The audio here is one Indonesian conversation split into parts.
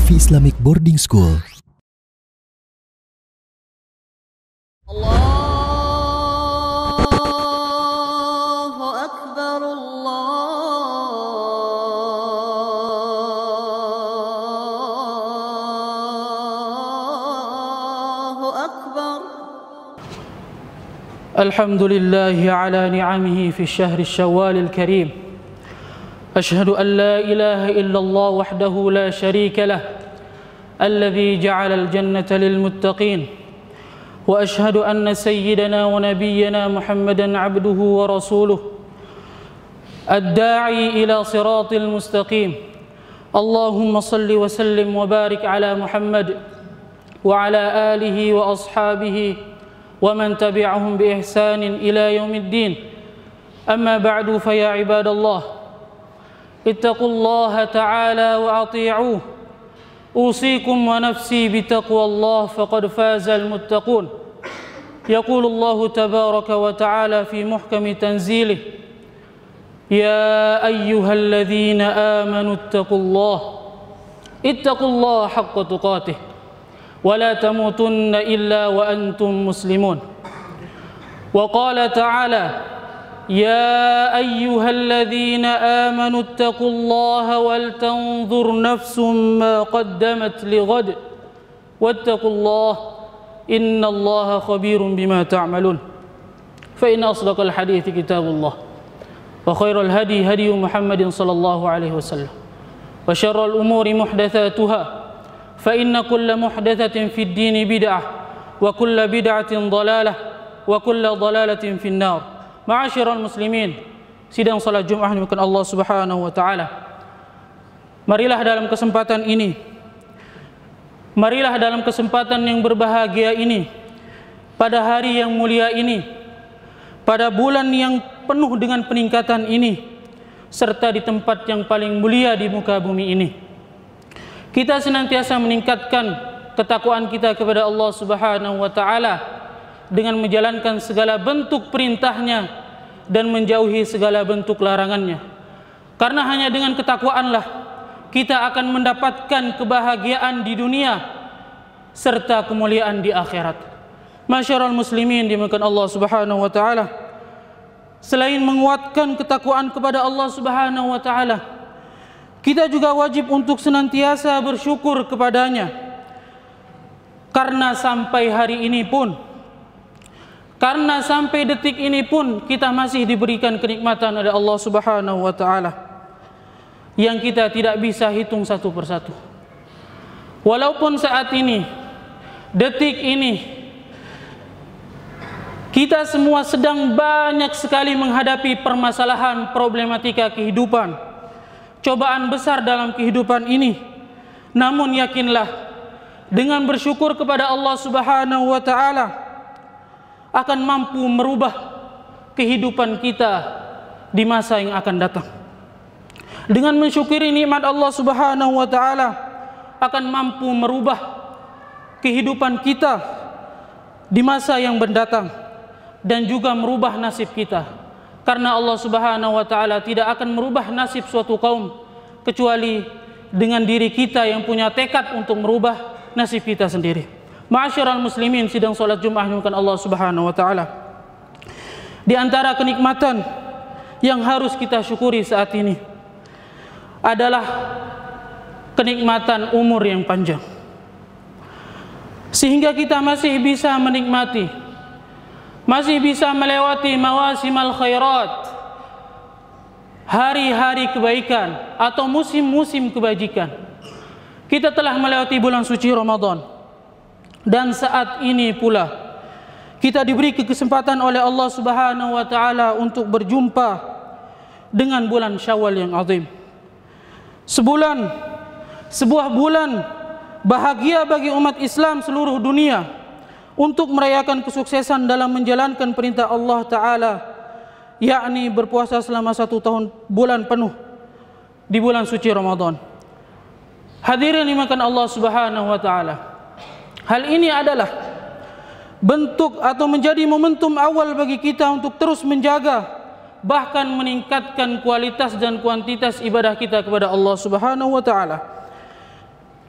Sufi Islamic Boarding School. Allahu Akbar, Allahu Akbar. Alhamdulillahi ala ni'amihi fi syahri syawal al-karim. أشهد أن لا إله إلا الله وحده لا شريك له الذي جعل الجنة للمتقين وأشهد أن سيدنا ونبينا محمدا عبده ورسوله الداعي إلى صراط المستقيم اللهم صل وسلم وبارك على محمد وعلى آله وأصحابه ومن تبعهم بإحسان إلى يوم الدين أما بعد فيا عباد الله اتقوا الله تعالى وأطيعوه أوصيكم ونفسي بتقوى الله فقد فاز المتقون يقول الله تبارك وتعالى في محكم تنزيله يا أيها الذين آمنوا اتقوا الله حق تقاته ولا تموتن إلا وأنتم مسلمون وقال تعالى يا أيها الذين آمنوا اتقوا الله ولتنظر نفس ما قدمت لغد واتقوا الله إن الله خبير بما تعملون فإن أصدق الحديث كتاب الله وخير الهدي هدي محمد صلى الله عليه وسلم وشر الأمور محدثاتها فإن كل محدثة في الدين بدعة وكل بدعة ضلالة وكل ضلالة في النار. Ma'asyiral muslimin, sidang salat Jumat dimulakan Allah Subhanahu wa taala. Marilah dalam kesempatan yang berbahagia ini, pada hari yang mulia ini, pada bulan yang penuh dengan peningkatan ini, serta di tempat yang paling mulia di muka bumi ini, kita senantiasa meningkatkan ketakwaan kita kepada Allah Subhanahu wa taala dengan menjalankan segala bentuk perintahnya dan menjauhi segala bentuk larangannya. Karena hanya dengan ketakwaanlah kita akan mendapatkan kebahagiaan di dunia serta kemuliaan di akhirat. Masyarul muslimin dimuliakan Allah Subhanahu wa taala, selain menguatkan ketakwaan kepada Allah Subhanahu wa taala, kita juga wajib untuk senantiasa bersyukur kepadanya. Karena sampai hari ini pun, karena sampai detik ini pun kita masih diberikan kenikmatan oleh Allah Subhanahu wa taala yang kita tidak bisa hitung satu persatu. Walaupun saat ini, detik ini, kita semua sedang banyak sekali menghadapi permasalahan problematika kehidupan, cobaan besar dalam kehidupan ini. Namun yakinlah, dengan bersyukur kepada Allah Subhanahu wa taala akan mampu merubah kehidupan kita di masa yang akan datang. Dengan mensyukuri nikmat Allah Subhanahu wa taala akan mampu merubah kehidupan kita di masa yang mendatang dan juga merubah nasib kita. Karena Allah Subhanahu wa taala tidak akan merubah nasib suatu kaum kecuali dengan diri kita yang punya tekad untuk merubah nasib kita sendiri. Ma'asyiral muslimin, sidang salat Jumat dimulakan Allah Subhanahu wa taala. Di antara kenikmatan yang harus kita syukuri saat ini adalah kenikmatan umur yang panjang. Sehingga kita masih bisa menikmati, masih bisa melewati mawasimal khairat, hari-hari kebaikan atau musim-musim kebajikan. Kita telah melewati bulan suci Ramadan. Dan saat ini pula kita diberi kesempatan oleh Allah Subhanahu wa taala untuk berjumpa dengan bulan Syawal yang azim. Sebuah bulan bahagia bagi umat Islam seluruh dunia untuk merayakan kesuksesan dalam menjalankan perintah Allah taala, yakni berpuasa selama 1 tahun bulan penuh di bulan suci Ramadan. Hadirin dimuliakan Allah Subhanahu wa taala, hal ini adalah bentuk atau menjadi momentum awal bagi kita untuk terus menjaga, bahkan meningkatkan kualitas dan kuantitas ibadah kita kepada Allah Subhanahu wa taala.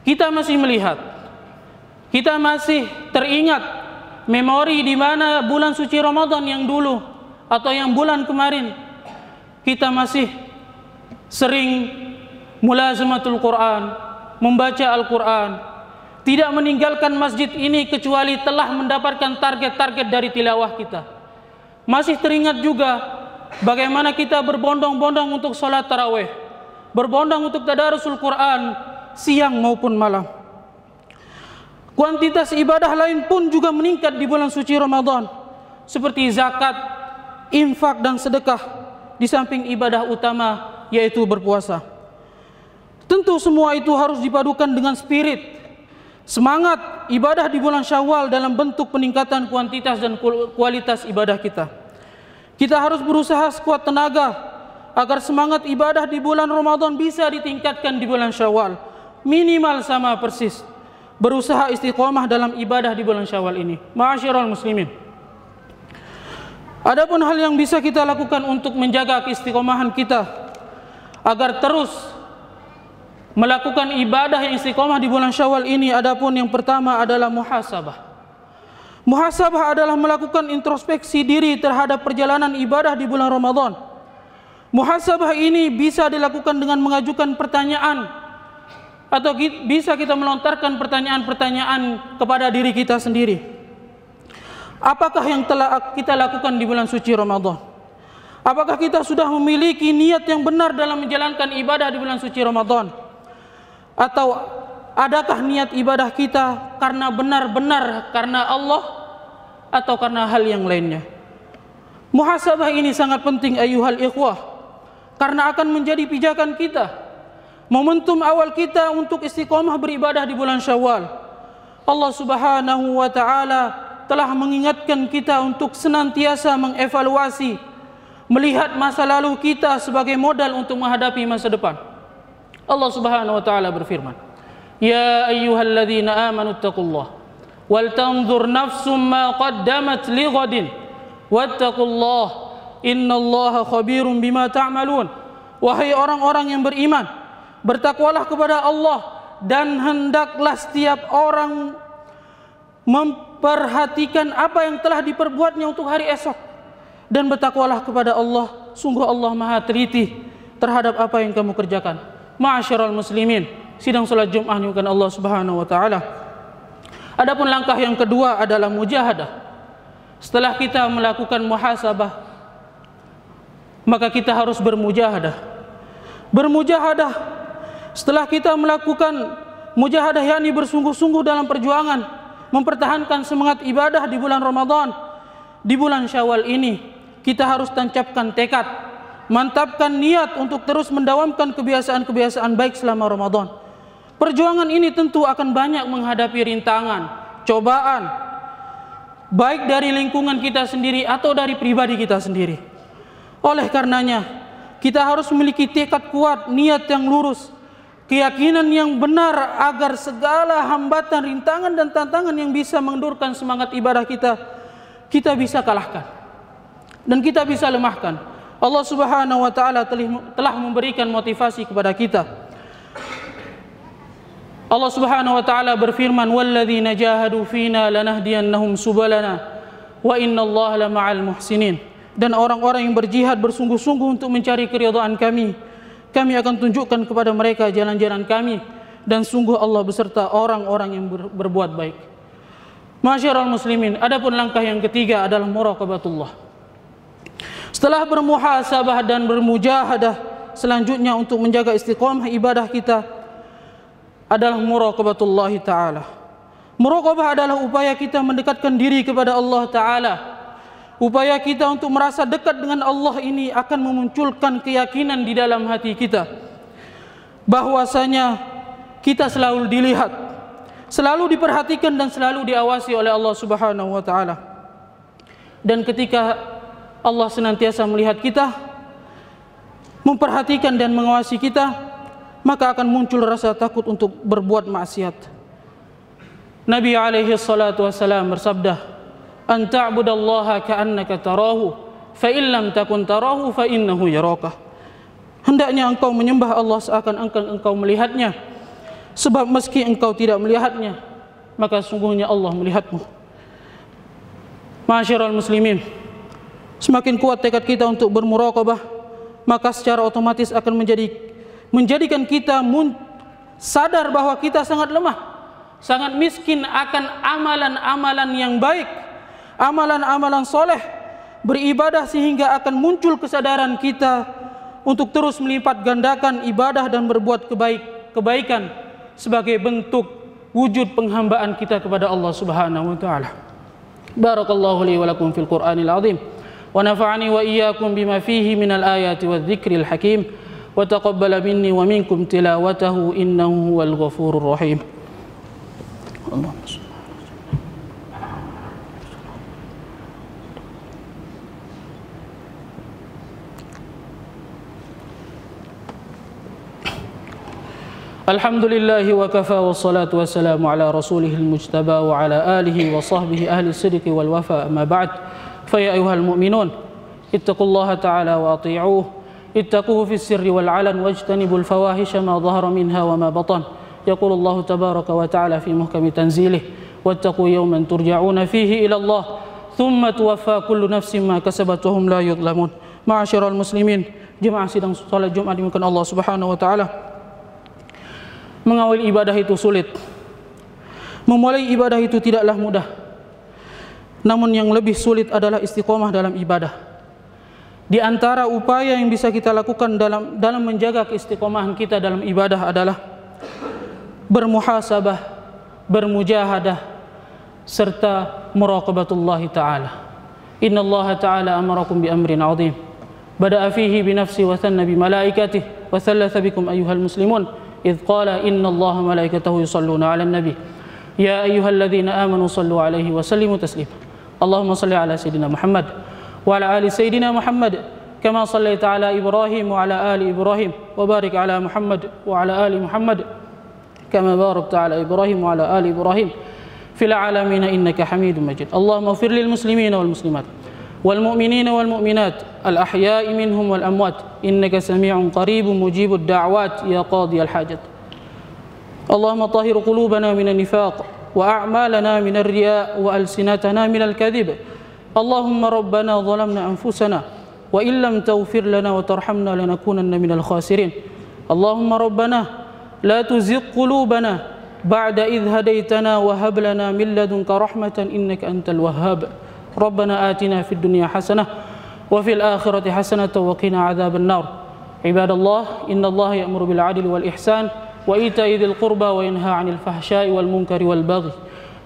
kita masih melihat, kita masih teringat memori di mana bulan suci Ramadan yang dulu atau yang bulan kemarin kita masih sering mulazamatul Quran, membaca Al-Quran, tidak meninggalkan masjid ini kecuali telah mendapatkan target-target dari tilawah kita. Masih teringat juga bagaimana kita berbondong-bondong untuk salat tarawih, berbondong untuk tadarusul Quran siang maupun malam. Kuantitas ibadah lain pun juga meningkat di bulan suci Ramadan, seperti zakat, infak dan sedekah, di samping ibadah utama yaitu berpuasa. Tentu semua itu harus dipadukan dengan spirit, semangat ibadah di bulan Syawal dalam bentuk peningkatan kuantitas dan kualitas ibadah kita. Kita harus berusaha sekuat tenaga agar semangat ibadah di bulan Ramadan bisa ditingkatkan di bulan Syawal, minimal sama persis. Berusaha istiqomah dalam ibadah di bulan Syawal ini. Ma'asyiral muslimin, adapun hal yang bisa kita lakukan untuk menjaga keistiqomahan kita agar terus melakukan ibadah yang istiqomah di bulan Syawal ini, adapun yang pertama adalah muhasabah. Muhasabah adalah melakukan introspeksi diri terhadap perjalanan ibadah di bulan Ramadan. Muhasabah ini bisa dilakukan dengan mengajukan pertanyaan, atau bisa kita melontarkan pertanyaan-pertanyaan kepada diri kita sendiri. Apakah yang telah kita lakukan di bulan suci Ramadan? Apakah kita sudah memiliki niat yang benar dalam menjalankan ibadah di bulan suci Ramadan? Atau adakah niat ibadah kita karena benar-benar karena Allah atau karena hal yang lainnya? Muhasabah ini sangat penting ayyuhal ikhwah, karena akan menjadi pijakan kita, momentum awal kita untuk istiqomah beribadah di bulan Syawal. Allah Subhanahu wa taala telah mengingatkan kita untuk senantiasa mengevaluasi, melihat masa lalu kita sebagai modal untuk menghadapi masa depan. Allah Subhanahu wa taala berfirman, "Ya ayyuhalladzina amanu taqullaha wal tanzur nafsum ma qaddamat lighadin wattaqullaha innallaha khabirum bima ta'malun." Wahai orang-orang yang beriman, bertakwalah kepada Allah dan hendaklah setiap orang memperhatikan apa yang telah diperbuatnya untuk hari esok, dan bertakwalah kepada Allah, sungguh Allah Maha teliti terhadap apa yang kamu kerjakan. Ma'asyiral muslimin, sidang salat Jumat dimuliakan Allah Subhanahu wa taala. Adapun langkah yang kedua adalah mujahadah. Setelah kita melakukan muhasabah, maka kita harus bermujahadah. Bermujahadah setelah kita melakukan mujahadah, yakni bersungguh-sungguh dalam perjuangan mempertahankan semangat ibadah di bulan Ramadan. Di bulan Syawal ini kita harus tancapkan tekad, mantapkan niat untuk terus mendawamkan kebiasaan-kebiasaan baik selama Ramadan. Perjuangan ini tentu akan banyak menghadapi rintangan, cobaan, baik dari lingkungan kita sendiri atau dari pribadi kita sendiri. Oleh karenanya, kita harus memiliki tekad kuat, niat yang lurus, keyakinan yang benar agar segala hambatan, rintangan dan tantangan yang bisa mengendurkan semangat ibadah kita bisa kalahkan dan kita bisa lemahkan. Allah Subhanahu wa taala telah memberikan motivasi kepada kita. Allah Subhanahu wa taala berfirman, "Walladzina jahadu fina lanahdiyannahum subalana wa innallaha lama'al muhsinin." Dan orang-orang yang berjihad bersungguh-sungguh untuk mencari keridhaan kami akan tunjukkan kepada mereka jalan-jalan kami, dan sungguh Allah beserta orang-orang yang berbuat baik. Ma'asyiral muslimin, adapun langkah yang ketiga adalah muraqabatullah. Setelah bermuhasabah dan bermujahadah, selanjutnya untuk menjaga istiqomah ibadah kita adalah muraqabatullah ta'ala. Muraqabah adalah upaya kita mendekatkan diri kepada Allah Ta'ala. Upaya kita untuk merasa dekat dengan Allah ini akan memunculkan keyakinan di dalam hati kita bahwasanya kita selalu dilihat, selalu diperhatikan dan selalu diawasi oleh Allah Subhanahu wa taala. Dan ketika Allah senantiasa melihat kita, memperhatikan dan mengawasi kita, maka akan muncul rasa takut untuk berbuat maksiat. Nabi alaihi salatu wasalam bersabda, "An ta'budallaha ka'annaka tarahu, fa in lam takun tarahu fa innahu yaraka." Hendaknya engkau menyembah Allah seakan engkau melihatnya, Sebab meski engkau tidak melihatnya, maka sungguhnya Allah melihatmu. Ma'asyiral muslimin, semakin kuat tekad kita untuk bermuraqabah, maka secara otomatis akan menjadikan kita sadar bahwa kita sangat lemah, sangat miskin akan amalan-amalan yang baik, amalan-amalan soleh, beribadah, sehingga akan muncul kesadaran kita untuk terus melipat gandakan ibadah dan berbuat kebaikan sebagai bentuk wujud penghambaan kita kepada Allah Subhanahu wa taala. Barakallahu li wa lakum fil Qur'anil azim wa nafa'ani wa iyyakum bima fihi minal ayati wadh-dhikril hakim wa taqabbala minni wa minkum tilawatahu innahu huwal ghafurur rahim. Allahumma Alhamdulillah wa kafa wa salatu wa salamu ala rasulihil mujtaba wa ala alihi wa sahbihi ahli sidqi wal wafa, amma ba'd. Fa ya ayuhal mu'minun, ittaqullaha ta'ala wa ati'uh, ittaquhu fis sirri wal alan wajtanibul fawahisha ma dhahara minha wa ma batan. Yaqulu Allah tabaraka wa ta'ala fi muhkami tanzilih, wattaqu yawman turja'una fihi ila Allah thumma tuwaffa kullu nafsin ma kasabat wa hum la yudhlamun. Ma'asyiral muslimin, jemaah sidang salat Jumat dimuliakan Allah Subhanahu wa taala. Mengawali ibadah itu sulit. Memulai ibadah itu tidaklah mudah. Namun yang lebih sulit adalah istiqomah dalam ibadah. Di antara upaya yang bisa kita lakukan dalam menjaga keistiqomahan kita dalam ibadah adalah bermuhasabah, bermujahadah, serta muraqabatullah ta'ala. Inna Allah ta'ala amarakum bi amrin 'azim. Bada'a fihi bi nafsi wa thanna bi malaikatihi wa thalatha bikum ayyuhal muslimun. إذ قال إن الله ملائكته يصلون على النبي يا أيها الذين آمنوا صلوا عليه وسلموا تسليما اللهم صل على سيدنا محمد وعلى آل سيدنا محمد كما صليت على إبراهيم وعلى آل إبراهيم وبارك على محمد وعلى آل محمد كما باركت على إبراهيم وعلى آل إبراهيم في العالمين إنك حميد مجيد اللهم اغفر للمسلمين والمسلمات والمؤمنين والمؤمنات الأحياء منهم والأموات إنك سميع قريب مجيب الدعوات يا قاضي الحاجات اللهم طهر قلوبنا من النفاق وأعمالنا من الرياء وألسنتنا من الكذب اللهم ربنا ظلمنا أنفسنا وإن لم تغفر لنا وترحمنا لنكونن من الخاسرين اللهم ربنا لا تزغ قلوبنا بعد إذ هديتنا وهب لنا من لدنك رحمة إنك أنت الوهاب ربنا آتنا في الدنيا حسنة وفي الآخرة حسنة وقنا عذاب النار عباد الله إن الله يأمر بالعدل والإحسان وإيتاء ذي القربى وينهى عن الفحشاء والمنكر والبغي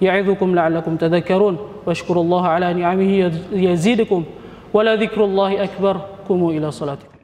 يعظكم لعلكم تذكرون واشكروا الله على نعمه يزيدكم ولذكر الله أكبر قوموا إلى صلاتكم